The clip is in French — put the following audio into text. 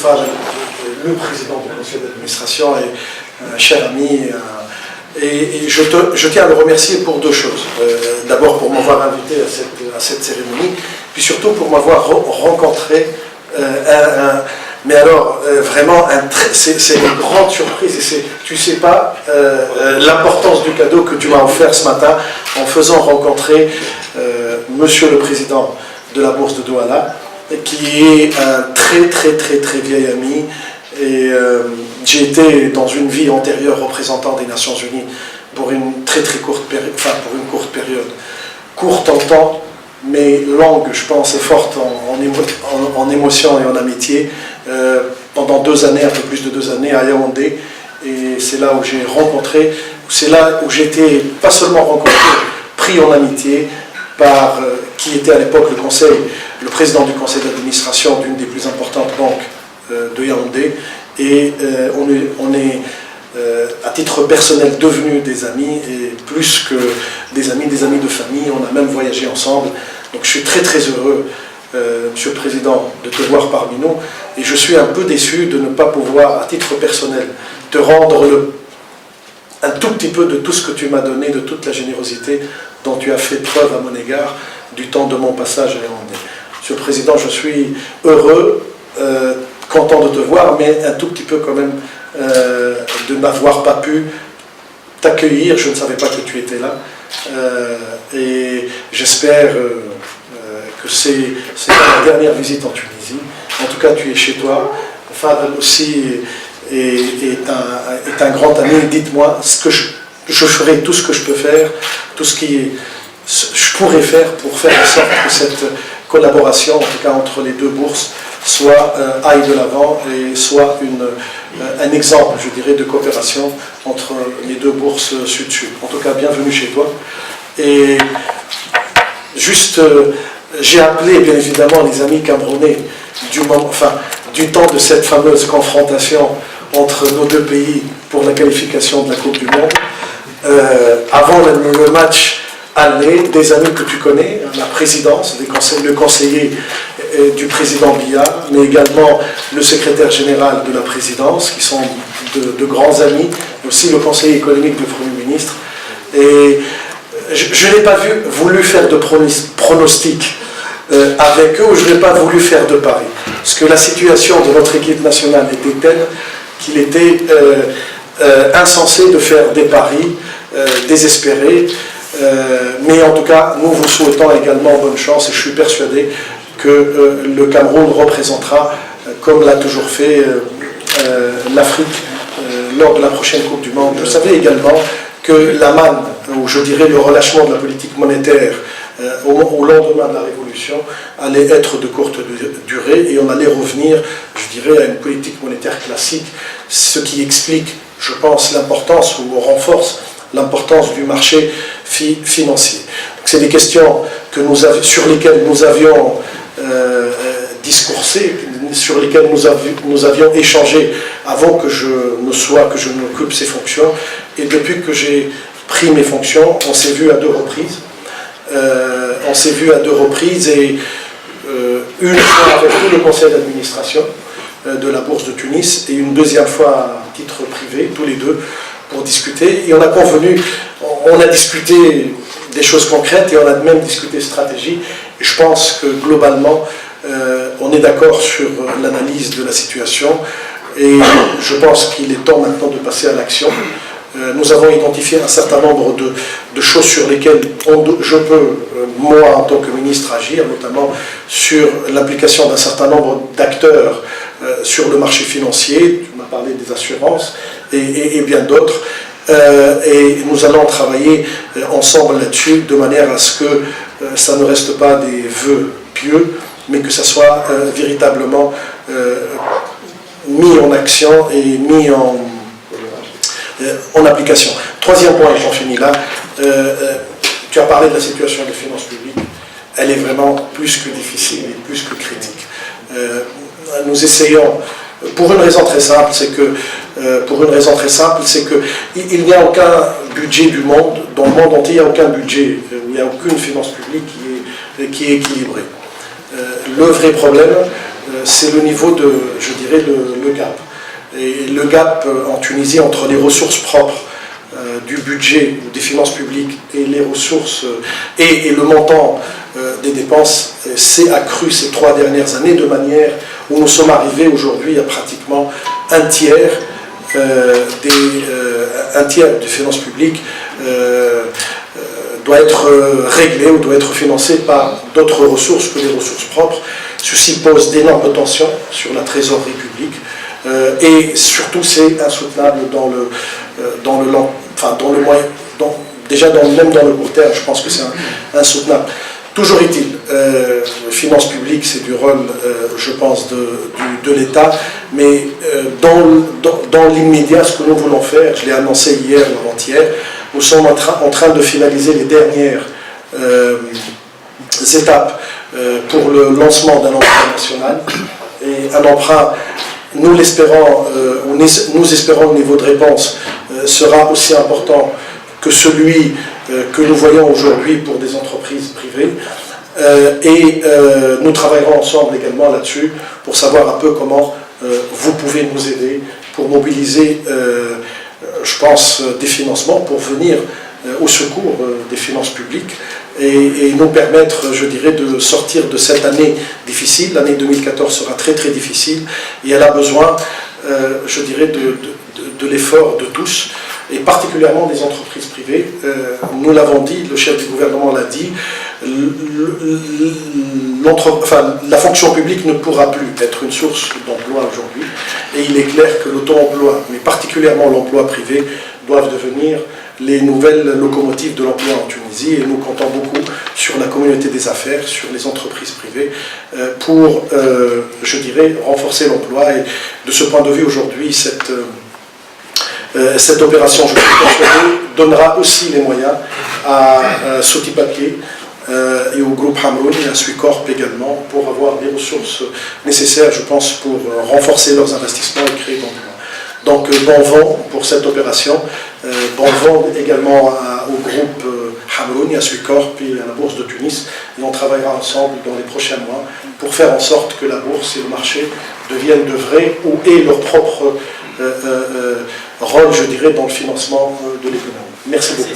Fadel, le président du conseil d'administration et un cher ami. Et je tiens à le remercier pour deux choses. D'abord pour m'avoir invité à cette cérémonie, puis surtout pour m'avoir rencontré. Mais alors, vraiment, c'est une grande surprise. Et tu ne sais pas l'importance du cadeau que tu m'as offert ce matin en faisant rencontrer Monsieur le Président de la Bourse de Douala, qui est un très vieil ami. Et j'ai été dans une vie antérieure représentant des Nations Unies pour une très courte période, enfin pour une courte période, courte en temps, mais longue, je pense, et forte en émotion et en amitié, pendant 2 années, un peu plus de 2 années à Yaoundé. Et c'est là où j'ai rencontré, c'est là où j'étais pas seulement rencontré, pris en amitié par qui était à l'époque le président du conseil d'administration d'une des plus importantes banques de Yaoundé, et on est à titre personnel devenus des amis, et plus que des amis de famille. On a même voyagé ensemble. Donc je suis très heureux, Monsieur le Président, de te voir parmi nous, et je suis un peu déçu de ne pas pouvoir, à titre personnel, te rendre un tout petit peu de tout ce que tu m'as donné, de toute la générosité dont tu as fait preuve à mon égard du temps de mon passage à Yaoundé. Monsieur le Président, je suis heureux, content de te voir, mais un tout petit peu quand même de n'avoir pas pu t'accueillir. Je ne savais pas que tu étais là, et j'espère que c'est ta dernière visite en Tunisie. En tout cas, tu es chez toi. Fadel aussi est un grand ami. Dites-moi ce que je ferai, tout ce que je peux faire, tout ce qui je pourrais faire pour faire en sorte que cette collaboration, en tout cas entre les deux bourses, soit aille de l'avant et soit un exemple, je dirais, de coopération entre les deux bourses Sud-Sud. En tout cas, bienvenue chez toi. Et juste, j'ai appelé bien évidemment les amis camerounais du temps de cette fameuse confrontation entre nos deux pays pour la qualification de la Coupe du Monde. Avant le match aller, des amis que tu connais, la présidence, le conseiller du président Biya, mais également le secrétaire général de la présidence, qui sont de grands amis, aussi le conseiller économique du Premier ministre. Et je n'ai pas voulu faire de pronostic avec eux, ou je n'ai pas voulu faire de paris, parce que la situation de notre équipe nationale était telle qu'il était insensé de faire des paris désespérés. Mais en tout cas, nous vous souhaitons également bonne chance, et je suis persuadé que le Cameroun représentera, comme l'a toujours fait l'Afrique lors de la prochaine Coupe du Monde. Vous savez également que la manne, ou je dirais le relâchement de la politique monétaire au lendemain de la Révolution, allait être de courte durée, et on allait revenir, je dirais, à une politique monétaire classique, ce qui explique, je pense, l'importance, ou renforce l'importance du marché financier. C'est des questions sur lesquelles nous avions discoursé, sur lesquelles nous avions échangé avant que je n'occupe ces fonctions. Et depuis que j'ai pris mes fonctions, on s'est vu à 2 reprises. Et une fois avec tout le conseil d'administration de la Bourse de Tunis, et une deuxième fois à titre privé, tous les deux, pour discuter. Et on a discuté des choses concrètes, et on a même discuté stratégie. Et je pense que globalement, on est d'accord sur l'analyse de la situation, et je pense qu'il est temps maintenant de passer à l'action. Nous avons identifié un certain nombre de choses sur lesquelles je peux, moi en tant que ministre, agir, notamment sur l'application d'un certain nombre d'acteurs sur le marché financier. Tu m'as parlé des assurances et bien d'autres. Et nous allons travailler ensemble là-dessus, de manière à ce que ça ne reste pas des vœux pieux, mais que ça soit véritablement mis en action et mis en application. Troisième point, et j'en finis là, tu as parlé de la situation des finances publiques. Elle est vraiment plus que difficile et plus que critique. Nous essayons, pour une raison très simple, c'est que il n'y a aucun budget du monde, dans le monde entier, il n'y a aucun budget, il n'y a aucune finance publique qui est équilibrée. Le vrai problème, c'est le niveau de, je dirais, le gap. Et le gap en Tunisie entre les ressources propres du budget ou des finances publiques et les ressources et le montant des dépenses s'est accru ces 3 dernières années de manière où nous sommes arrivés aujourd'hui à pratiquement un tiers des finances publiques doit être réglé ou doit être financé par d'autres ressources que les ressources propres. Ceci pose d'énormes tensions sur la trésorerie publique et surtout c'est insoutenable même dans le court terme, je pense que c'est insoutenable. Toujours est-il, les finances publiques, c'est du rôle, je pense, de l'État, mais dans l'immédiat, ce que nous voulons faire, je l'ai annoncé hier ou avant-hier, nous sommes en train de finaliser les dernières étapes pour le lancement d'un emprunt national, et un emprunt, nous espérons le niveau de réponse sera aussi important que celui que nous voyons aujourd'hui pour des entreprises privées. Nous travaillerons ensemble également là-dessus pour savoir un peu comment vous pouvez nous aider pour mobiliser, je pense, des financements pour venir au secours des finances publiques et nous permettre, je dirais, de sortir de cette année difficile. L'année 2014 sera très très difficile et elle a besoin, je dirais, de l'effort de tous, et particulièrement des entreprises privées. Nous l'avons dit, le chef du gouvernement l'a dit, la fonction publique ne pourra plus être une source d'emploi aujourd'hui, et il est clair que l'auto-emploi, mais particulièrement l'emploi privé, doivent devenir les nouvelles locomotives de l'emploi en Tunisie, et nous comptons beaucoup sur la communauté des affaires, sur les entreprises privées, pour, je dirais, renforcer l'emploi. Et de ce point de vue, aujourd'hui, cette opération, je suis persuadé, donnera aussi les moyens à Soti Papier et au groupe Hamroun et à Suicorp également pour avoir les ressources nécessaires, je pense, pour renforcer leurs investissements et créer d'emplois. Donc bon vent pour cette opération, bon vent également au groupe Hamroun et à Suicorp et à la Bourse de Tunis, et on travaillera ensemble dans les prochains mois pour faire en sorte que la bourse et le marché deviennent de vrais ou aient leur propre rôle, je dirais, dans le financement de l'économie. Merci beaucoup.